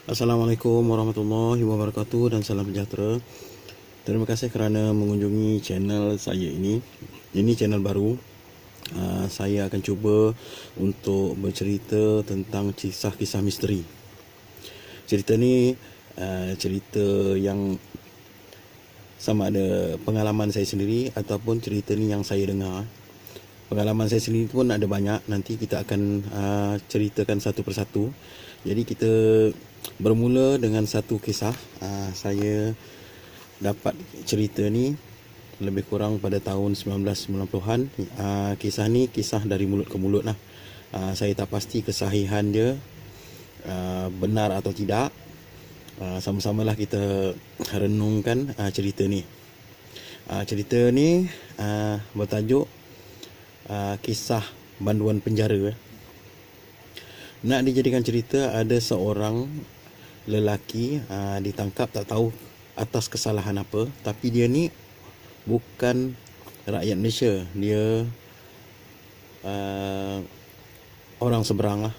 Assalamualaikum warahmatullahi wabarakatuh dan salam sejahtera. Terima kasih kerana mengunjungi channel saya ini. Ini channel baru. Saya akan cuba untuk bercerita tentang kisah-kisah misteri. Cerita ni cerita yang sama ada pengalaman saya sendiri ataupun cerita ni yang saya dengar. Pengalaman saya sendiri pun ada banyak. Nanti kita akan ceritakan satu persatu. Jadi kita bermula dengan satu kisah. Saya dapat cerita ni lebih kurang pada tahun 1990-an. Kisah ni kisah dari mulut ke mulut lah. Saya tak pasti kesahihan dia benar atau tidak. Sama-samalah kita renungkan cerita ni. Cerita ni bertajuk kisah banduan penjara. Nak dijadikan cerita, ada seorang lelaki ditangkap tak tahu atas kesalahan apa, tapi dia ni bukan rakyat Malaysia, dia orang seberang lah.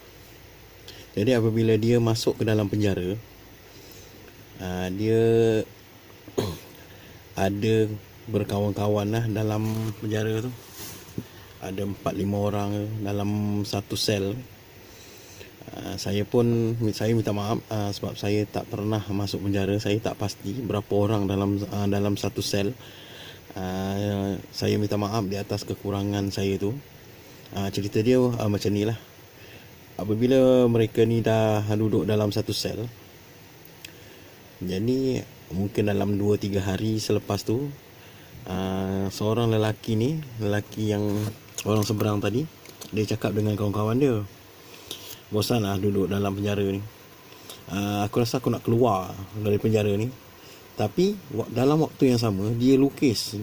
Jadi apabila dia masuk ke dalam penjara, dia ada berkawan-kawan lah dalam penjara tu. Ada 4-5 orang dalam satu sel. Saya minta maaf sebab saya tak pernah masuk penjara. Saya tak pasti berapa orang dalam satu sel. Saya minta maaf di atas kekurangan saya tu. Cerita dia macam ni lah. Apabila mereka ni dah duduk dalam satu sel, jadi mungkin dalam 2-3 hari selepas tu, seorang lelaki yang orang seberang tadi, dia cakap dengan kawan-kawan dia, bosan lah duduk dalam penjara ni. Aku rasa aku nak keluar dari penjara ni. Tapi dalam waktu yang sama, dia lukis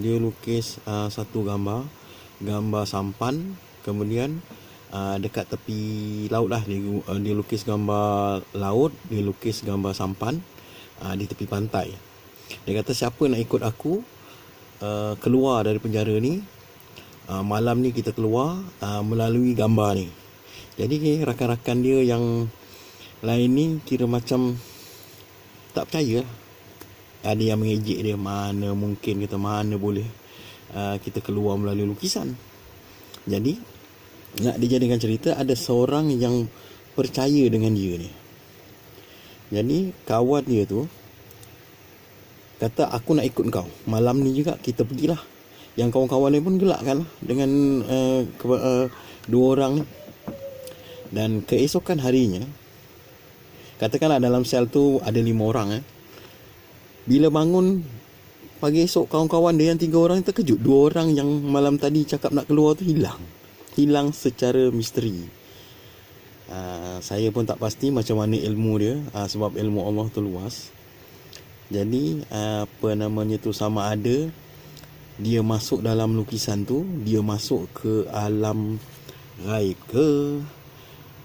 satu gambar sampan. Kemudian dekat tepi laut lah, dia lukis gambar laut, dia lukis gambar sampan di tepi pantai. Dia kata, siapa nak ikut aku keluar dari penjara ni, malam ni kita keluar melalui gambar ni. Jadi rakan-rakan dia yang lain ni kira macam tak percaya. Ada yang mengejek dia, mana mungkin, kata mana boleh kita keluar melalui lukisan. Jadi nak dijadikan cerita, ada seorang yang percaya dengan dia ni. Jadi kawan dia tu kata, aku nak ikut kau, malam ni juga kita pergilah. Yang kawan-kawan dia pun gelakkan lah dengan dua orang ni. Dan keesokan harinya, katakanlah dalam sel tu ada 5 orang. Bila bangun pagi esok, kawan-kawan dia yang 3 orang terkejut. 2 orang yang malam tadi cakap nak keluar tu hilang secara misteri. Saya pun tak pasti macam mana ilmu dia, sebab ilmu Allah tu luas. Jadi sama ada dia masuk dalam lukisan tu, dia masuk ke alam gaib ke,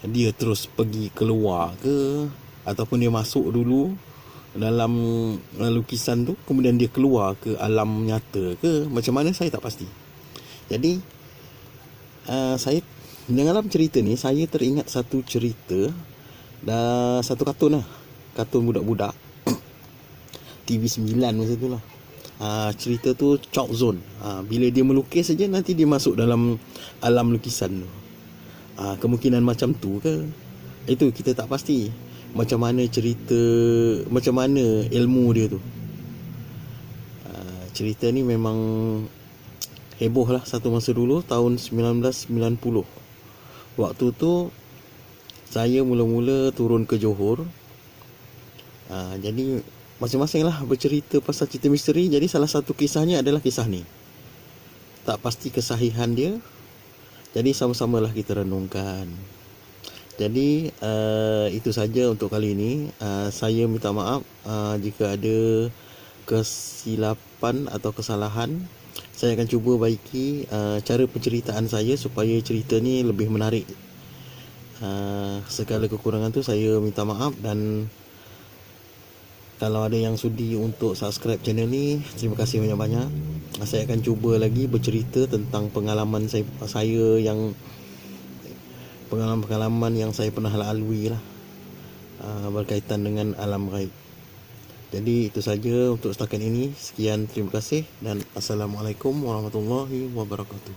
dia terus pergi keluar ke, ataupun dia masuk dulu dalam lukisan tu kemudian dia keluar ke alam nyata ke, macam mana saya tak pasti. Jadi saya dalam cerita ni, saya teringat satu cerita, satu kartun lah, kartun budak-budak TV9 masa tu lah. Cerita tu Chalk Zone. Bila dia melukis saja, nanti dia masuk dalam alam lukisan tu. Kemungkinan macam tu ke? Itu kita tak pasti. Macam mana cerita, macam mana ilmu dia tu. Cerita ni memang heboh lah satu masa dulu, tahun 1990. Waktu tu saya mula-mula turun ke Johor. Jadi masing-masing lah bercerita pasal cerita misteri. Jadi salah satu kisahnya adalah kisah ni. Tak pasti kesahihan dia, jadi sama-samalah kita renungkan. Jadi itu saja untuk kali ini. Saya minta maaf jika ada kesilapan atau kesalahan. Saya akan cuba baiki cara penceritaan saya supaya cerita ni lebih menarik. Segala kekurangan tu saya minta maaf. Dan kalau ada yang sudi untuk subscribe channel ni, terima kasih banyak-banyak. Saya akan cuba lagi bercerita tentang pengalaman saya yang pengalaman-pengalaman yang saya pernah lalui lah. berkaitan dengan alam gaib. Jadi itu saja untuk setakat ini. Sekian, terima kasih dan Assalamualaikum warahmatullahi wabarakatuh.